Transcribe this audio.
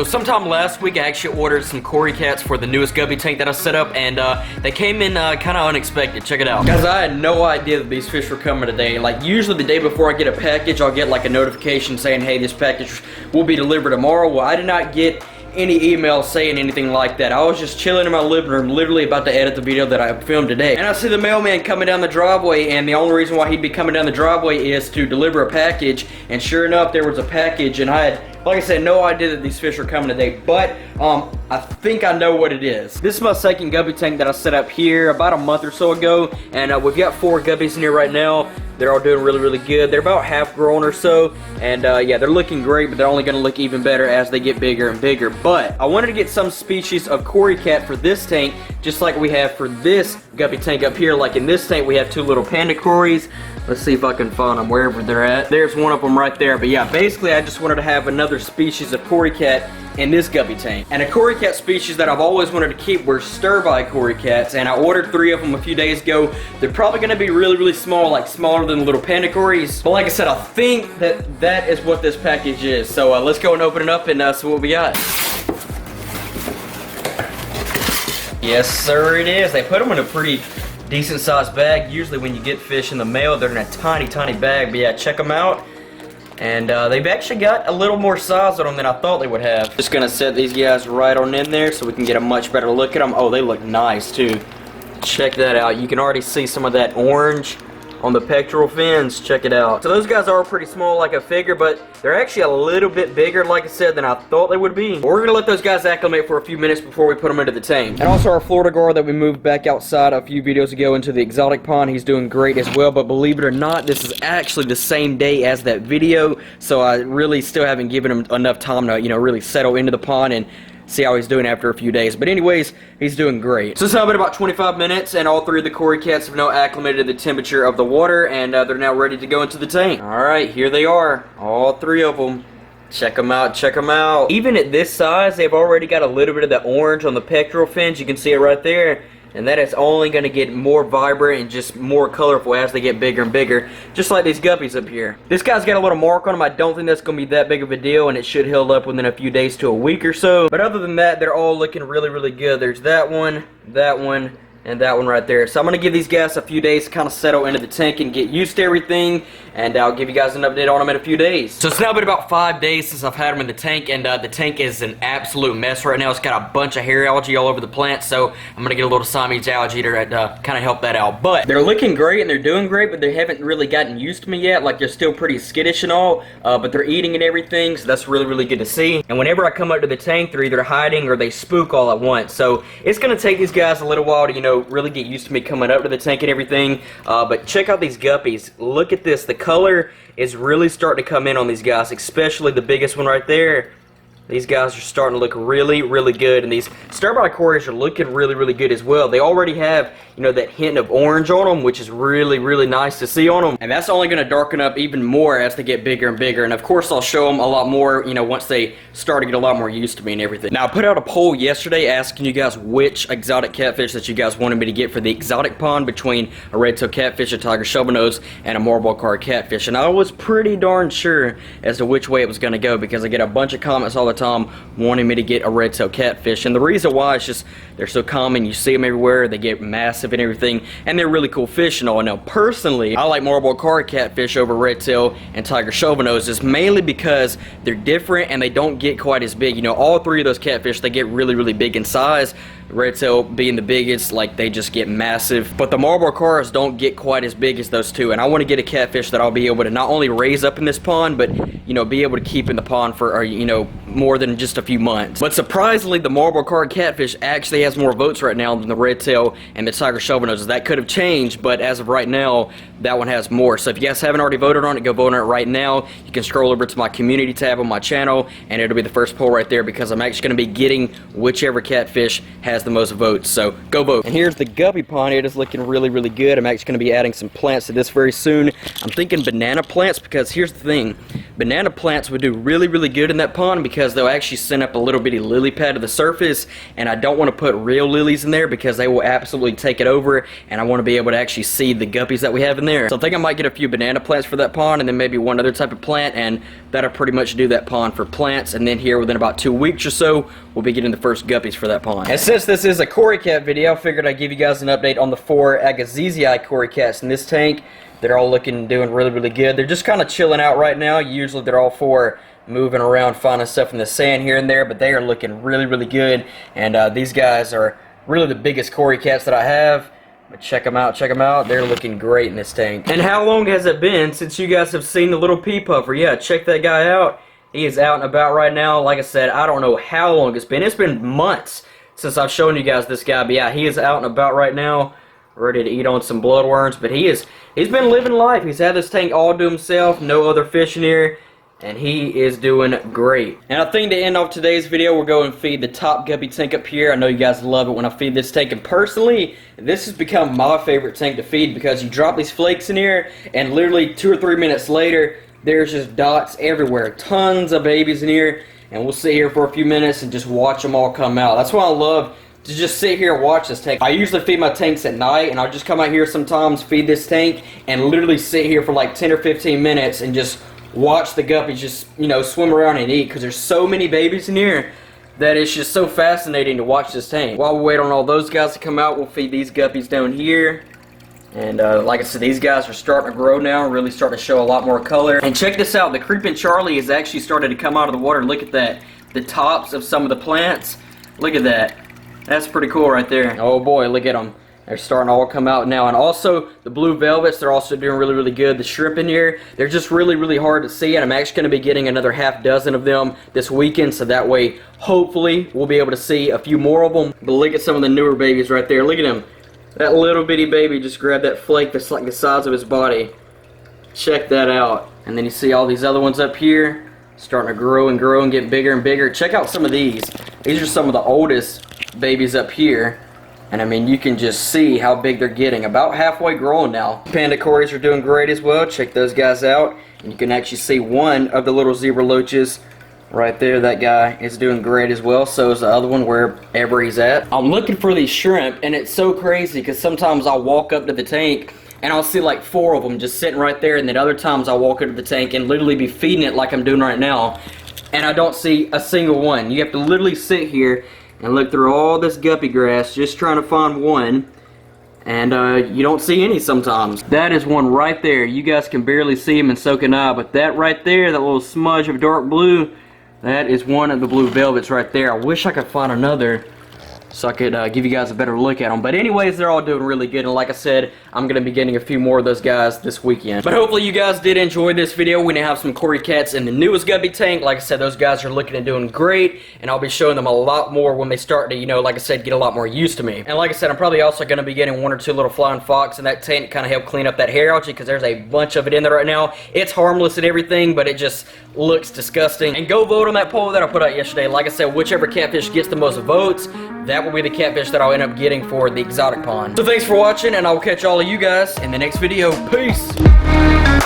So sometime last week I actually ordered some Cory cats for the newest guppy tank that I set up, and they came in kind of unexpected. Check it out. Guys, I had no idea that these fish were coming today. Like, usually the day before I get a package, I'll get like a notification saying, hey, this package will be delivered tomorrow. Well, I did not get any email saying anything like that. I was just chilling in my living room, literally about to edit the video that I filmed today. And I see the mailman coming down the driveway, and the only reason why he'd be coming down the driveway is to deliver a package. And sure enough, there was a package, and I had, like I said, no idea that these fish are coming today, but I think I know what it is. This is my second guppy tank that I set up here about a month or so ago, and we've got 4 guppies in here right now. They're all doing really, really good. They're about half grown or so, and yeah, they're looking great, but they're only gonna look even better as they get bigger and bigger. But I wanted to get some species of Cory cat for this tank, just like we have for this guppy tank up here. Like in this tank, we have 2 little panda Corys. Let's see if I can find them wherever they're at. There's one of them right there. But yeah, basically I just wanted to have another species of Cory cat in this guppy tank. And a Cory cat species that I've always wanted to keep were STERBAI Cory cats, and I ordered 3 of them a few days ago. They're probably gonna be really, really small, like smaller than the little panda Corys. But like I said, I think that that is what this package is. So let's go and open it up and see what we got. Yes, sir, it is. They put them in a pretty decent sized bag. Usually when you get fish in the mail, they're in a tiny, tiny bag. But yeah, check them out. And they've actually got a little more size on them than I thought they would have. Just gonna set these guys right on in there so we can get a much better look at them. Oh, they look nice too. Check that out. You can already see some of that orange on the pectoral fins. Check it out. So those guys are pretty small like I figured, but they're actually a little bit bigger, like I said, than I thought they would be. But we're gonna let those guys acclimate for a few minutes before we put them into the tank. And also our Florida gar that we moved back outside a few videos ago into the exotic pond, he's doing great as well. But believe it or not, this is actually the same day as that video, so I really still haven't given him enough time to, you know, really settle into the pond and see how he's doing after a few days. But anyways, he's doing great. So it's now been about 25 minutes, and all 3 of the Cory cats have now acclimated to the temperature of the water, and they're now ready to go into the tank. Alright, here they are. All 3 of them. Check them out, check them out. Even at this size, they've already got a little bit of that orange on the pectoral fins. You can see it right there. And that is only going to get more vibrant and just more colorful as they get bigger and bigger, just like these guppies up here. This guy's got a little mark on him. I don't think that's going to be that big of a deal, and it should heal up within a few days to a week or so. But other than that, they're all looking really, really good. There's that one, and that one right there. So I'm going to give these guys a few days to kind of settle into the tank and get used to everything, and I'll give you guys an update on them in a few days. So it's now been about 5 days since I've had them in the tank, and the tank is an absolute mess right now. It's got a bunch of hair algae all over the plant, so I'm going to get a little Siamese algae to kind of help that out. But they're looking great and they're doing great, but they haven't really gotten used to me yet. Like, they're still pretty skittish and all, but they're eating and everything, so that's really, really good to see. And whenever I come up to the tank, they're either hiding or they spook all at once. So it's going to take these guys a little while to, you know, really get used to me coming up to the tank and everything. But check out these guppies. Look at this. The color is really starting to come in on these guys, especially the biggest one right there. These guys are starting to look really, really good, and these STERBAI Corys are looking really, really good as well. They already have, you know, that hint of orange on them, which is really, really nice to see on them. And that's only going to darken up even more as they get bigger and bigger. And of course, I'll show them a lot more, you know, once they start to get a lot more used to me and everything. Now, I put out a poll yesterday asking you guys which exotic catfish that you guys wanted me to get for the exotic pond between a red-tailed catfish, a tiger shovelnose, and a marble car catfish. And I was pretty darn sure as to which way it was going to go, because I get a bunch of comments all the time wanting me to get a red-tailed catfish. And the reason why is just they're so common, you see them everywhere, they get massive and everything, and they're really cool fish and all. Now personally, I like marble car catfish over red-tail and tiger shovelnoses, mainly because they're different and they don't get quite as big. You know, all 3 of those catfish, they get really, really big in size. Red tail being the biggest, like, they just get massive. But the marble cars don't get quite as big as those 2, and I want to get a catfish that I'll be able to not only raise up in this pond, but, you know, be able to keep in the pond for, you know, more than just a few months. But surprisingly, the marble car catfish actually has more votes right now than the red tail and the tiger shovelnoses. That could have changed, but as of right now, that one has more. So if you guys haven't already voted on it, go vote on it right now. You can scroll over to my community tab on my channel, and it'll be the first poll right there, because I'm actually going to be getting whichever catfish has the most votes. So go vote. And here's the guppy pond. It is looking really, really good. I'm actually going to be adding some plants to this very soon. I'm thinking banana plants, because here's the thing. banana plants would do really, really good in that pond because they'll actually send up a little bitty lily pad to the surface, and I don't want to put real lilies in there because they will absolutely take it over, and I want to be able to actually see the guppies that we have in there. So I think I might get a few banana plants for that pond, and then maybe one other type of plant, and that'll pretty much do that pond for plants. And then here within about 2 weeks or so, we'll be getting the first guppies for that pond. And since this is a cory cat video, I figured I'd give you guys an update on the 4 STERBAI cory cats in this tank. They're all doing really, really good. They're just kind of chilling out right now. Usually they're all 4 moving around, finding stuff in the sand here and there, but they are looking really, really good. And these guys are really the biggest cory cats that I have. But check them out, check them out. They're looking great in this tank. And how long has it been since you guys have seen the little pea puffer? Yeah, check that guy out. He is out and about right now. Like I said, I don't know how long it's been. It's been months since I've shown you guys this guy. But yeah, he is out and about right now, ready to eat on some bloodworms. But he's been living life. He's had this tank all to himself, no other fish in here, and he is doing great. And I think to end off today's video, we'll go and feed the top guppy tank up here. I know you guys love it when I feed this tank, and personally, this has become my favorite tank to feed because you drop these flakes in here, and literally 2 or 3 minutes later, there's just dots everywhere. Tons of babies in here, and we'll sit here for a few minutes and just watch them all come out. That's why I love to just sit here and watch this tank. I usually feed my tanks at night, and I'll just come out here sometimes, feed this tank, and literally sit here for like 10 or 15 minutes and just watch the guppies just, you know, swim around and eat, because there's so many babies in here that it's just so fascinating to watch this tank. While we wait on all those guys to come out, we'll feed these guppies down here. And like I said, these guys are starting to grow now, really starting to show a lot more color. And check this out, the creeping Charlie has actually started to come out of the water. Look at that, the tops of some of the plants. Look at that. That's pretty cool right there. Oh boy, look at them. They're starting to all come out now. And also, the blue velvets, they're also doing really, really good. The shrimp in here, they're just really, really hard to see. And I'm actually going to be getting another half dozen of them this weekend. So that way, hopefully, we'll be able to see a few more of them. But look at some of the newer babies right there. Look at them. That little bitty baby just grabbed that flake that's like the size of his body. Check that out. And then you see all these other ones up here starting to grow and grow and get bigger and bigger. Check out some of these. These are some of the oldest babies up here. And I mean, you can just see how big they're getting. About halfway grown now. Panda cories are doing great as well. Check those guys out. And you can actually see one of the little zebra loaches right there. That guy is doing great as well. So is the other one, wherever he's at. I'm looking for these shrimp, and it's so crazy because sometimes I'll walk up to the tank and I'll see like 4 of them just sitting right there, and then other times I'll walk into the tank and literally be feeding it like I'm doing right now, and I don't see a single one. You have to literally sit here and look through all this guppy grass just trying to find one, and you don't see any sometimes. That is one right there. You guys can barely see him, and so can I, but that right there, that little smudge of dark blue, that is one of the blue velvets right there. I wish I could find another so I could give you guys a better look at them. But anyways, they're all doing really good. And like I said, I'm going to be getting a few more of those guys this weekend. But hopefully you guys did enjoy this video. We're going to have some cory cats in the newest guppy tank. Like I said, those guys are looking and doing great. And I'll be showing them a lot more when they start to, you know, like I said, get a lot more used to me. And like I said, I'm probably also going to be getting 1 or 2 little flying fox in that tank to kind of help clean up that hair algae, because there's a bunch of it in there right now. It's harmless and everything, but it just looks disgusting. And go vote on that poll that I put out yesterday. Like I said, whichever catfish gets the most votes, that will be the catfish that I'll end up getting for the exotic pond. So thanks for watching, and I will catch all of you guys in the next video. Peace!